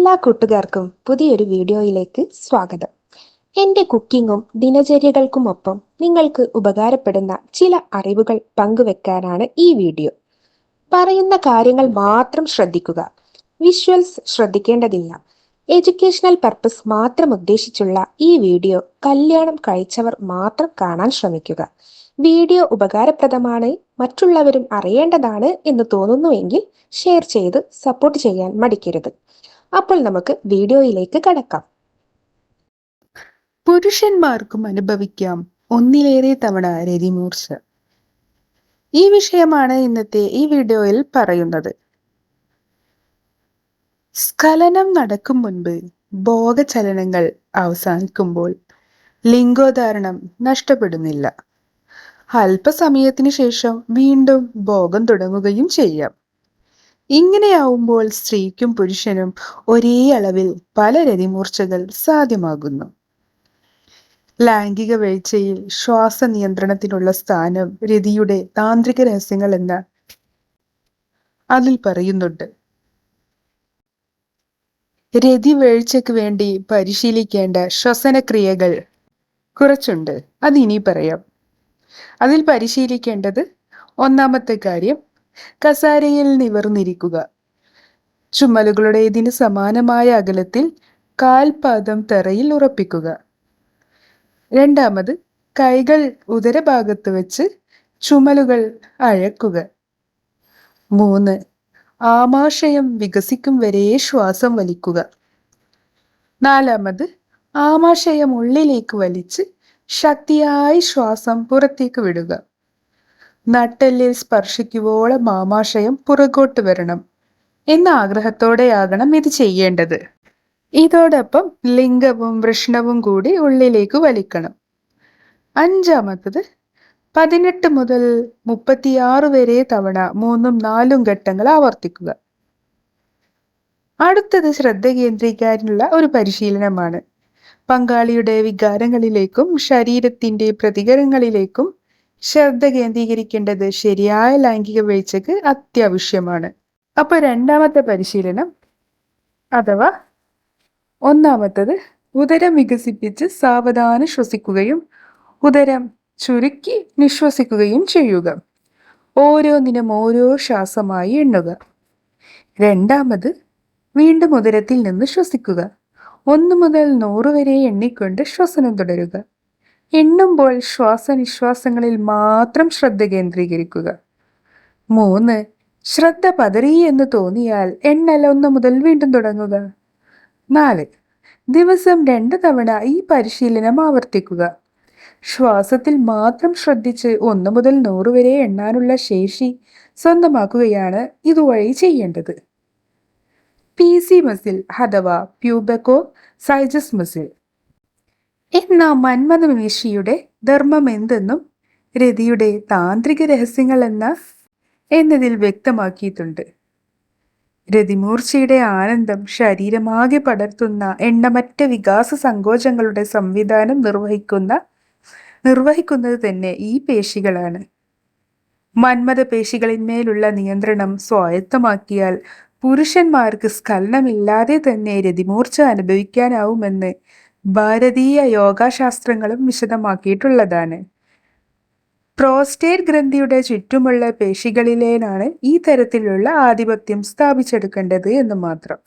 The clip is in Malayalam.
എല്ലാ കൂട്ടുകാർക്കും പുതിയൊരു വീഡിയോയിലേക്ക് സ്വാഗതം. എൻ്റെ കുക്കിങ്ങും ദിനചര്യകൾക്കുമൊപ്പം നിങ്ങൾക്ക് ഉപകാരപ്പെടുന്ന ചില അറിവുകൾ പങ്കുവെക്കാനാണ് ഈ വീഡിയോ. പറയുന്ന കാര്യങ്ങൾ മാത്രം ശ്രദ്ധിക്കുക. വിഷ്വൽസ് ശ്രദ്ധിക്കേണ്ടതില്ല. എഡ്യൂക്കേഷണൽ പർപ്പസ് മാത്രം ഉദ്ദേശിച്ചുള്ള ഈ വീഡിയോ കല്യാണം കഴിച്ചവർ മാത്രം കാണാൻ ശ്രമിക്കുക. വീഡിയോ ഉപകാരപ്രദമാണ്, മറ്റുള്ളവരും അറിയേണ്ടതാണ് എന്ന് തോന്നുന്നുവെങ്കിൽ ഷെയർ ചെയ്ത് സപ്പോർട്ട് ചെയ്യാൻ മടിക്കരുത്. അപ്പോൾ നമുക്ക് വീഡിയോയിലേക്ക് കടക്കാം. പുരുഷന്മാർക്കും അനുഭവിക്കാം ഒന്നിലേറെ തവണ രതിമൂർച്ച. ഈ വിഷയമാണ് ഇന്നത്തെ ഈ വീഡിയോയിൽ പറയുന്നത്. സ്ഖലനം നടക്കും മുൻപ് ഭോഗചലനങ്ങൾ അവസാനിക്കുമ്പോൾ ലിംഗോധാരണം നഷ്ടപ്പെടുന്നില്ല. അല്പസമയത്തിന് ശേഷം വീണ്ടും ഭോഗം തുടങ്ങുകയും ചെയ്യാം. ഇങ്ങനെയാവുമ്പോൾ സ്ത്രീക്കും പുരുഷനും ഒരേ അളവിൽ പല രതിമൂർച്ചകൾ സാധ്യമാകുന്നു. ലൈംഗിക വീഴ്ചയിൽ ശ്വാസ നിയന്ത്രണത്തിനുള്ള സ്ഥാനം രതിയുടെ താന്ത്രിക രഹസ്യങ്ങൾ എന്ന അതിൽ പറയുന്നുണ്ട്. രതി വീഴ്ചയ്ക്ക് വേണ്ടി പരിശീലിക്കേണ്ട ശ്വസനക്രിയകൾ കുറച്ചുണ്ട്. അതിനി പറയാം. അതിൽ പരിശീലിക്കേണ്ടത് ഒന്നാമത്തെ കാര്യം, കസാരയിൽ നിവർന്നിരിക്കുക. ചുമലുകളുടേതിന് സമാനമായ അകലത്തിൽ കാൽപാദം തറയിൽ ഉറപ്പിക്കുക. രണ്ടാമത്, കൈകൾ ഉദരഭാഗത്ത് വെച്ച് ചുമലുകൾ അഴക്കുക. 3, ആമാശയം വികസിക്കും വരെ ശ്വാസം വലിക്കുക. 4, ആമാശയം ഉള്ളിലേക്ക് വലിച്ച് ശക്തിയായി ശ്വാസം പുറത്തേക്ക് വിടുക. നട്ടെല്ലിൽ സ്പർശിക്കുവോളം ആമാശയം പുറകോട്ട് വരണം എന്ന ആഗ്രഹത്തോടെയാകണം ഇത് ചെയ്യേണ്ടത്. ഇതോടൊപ്പം ലിംഗവും വൃഷ്ണവും കൂടി ഉള്ളിലേക്ക് വലിക്കണം. 5, 18 മുതൽ 36 വരെ തവണ 3ഉം 4ഉം ഘട്ടങ്ങൾ ആവർത്തിക്കുക. അടുത്തത് ശ്രദ്ധ കേന്ദ്രീകരിക്കാനുള്ള ഒരു പരിശീലനമാണ്. പങ്കാളിയുടെ വികാരങ്ങളിലേക്കും ശരീരത്തിന്റെ പ്രതികരണങ്ങളിലേക്കും ശ്രദ്ധ കേന്ദ്രീകരിക്കേണ്ടത് ശരിയായ ലൈംഗിക വീഴ്ചയ്ക്ക് അത്യാവശ്യമാണ്. അപ്പൊ രണ്ടാമത്തെ പരിശീലനം അഥവാ ഒന്നാമത്തത്, ഉദരം വികസിപ്പിച്ച് സാവധാനം ശ്വസിക്കുകയും ഉദരം ചുരുക്കി നിശ്വസിക്കുകയും ചെയ്യുക. ഓരോന്നിനും ഓരോ ശ്വാസമായി എണ്ണുക. രണ്ടാമത്, വീണ്ടും ഉദരത്തിൽ നിന്ന് ശ്വസിക്കുക. 1 മുതൽ 100 വരെ എണ്ണിക്കൊണ്ട് ശ്വസനം തുടരുക. എണ്ണുമ്പോൾ ശ്വാസനിശ്വാസങ്ങളിൽ മാത്രം ശ്രദ്ധ കേന്ദ്രീകരിക്കുക. 3, ശ്രദ്ധ പതറി എന്ന് തോന്നിയാൽ എണ്ണൽ 1 മുതൽ വീണ്ടും തുടങ്ങുക. 4, ദിവസം 2 തവണ ഈ പരിശീലനം ആവർത്തിക്കുക. ശ്വാസത്തിൽ മാത്രം ശ്രദ്ധിച്ച് 1 മുതൽ 100 വരെ എണ്ണാനുള്ള ശേഷി സ്വന്തമാക്കുകയാണ് ഇതുവഴി ചെയ്യേണ്ടത്. PC മസിൽ അഥവാ പ്യൂബക്കോ സൈജസ് മസിൽ എന്ന മന്മഥപേശിയുടെ ധർമ്മം എന്തെന്നും രതിയുടെ താന്ത്രിക രഹസ്യങ്ങൾ എന്നതിൽ വ്യക്തമാക്കിയിട്ടുണ്ട്. രതിമൂർച്ചയുടെ ആനന്ദം ശരീരമാകെ പടർത്തുന്ന എണ്ണമറ്റ വികാസ സങ്കോചങ്ങളുടെ സംവിധാനം നിർവഹിക്കുന്നത് തന്നെ ഈ പേശികളാണ്. മന്മഥ പേശികളിന്മേലുള്ള നിയന്ത്രണം സ്വായത്തമാക്കിയാൽ പുരുഷന്മാർക്ക് സ്ഖലനമില്ലാതെ തന്നെ രതിമൂർച്ച അനുഭവിക്കാനാവുമെന്ന് ഭാരതീയ യോഗാശാസ്ത്രങ്ങളും വിശദമാക്കിയിട്ടുള്ളതാണ്. പ്രോസ്റ്റേറ്റ് ഗ്രന്ഥിയുടെ ചുറ്റുമുള്ള പേശികളിലേനാണ് ഈ തരത്തിലുള്ള ആധിപത്യം സ്ഥാപിച്ചെടുക്കേണ്ടത് എന്ന് മാത്രം.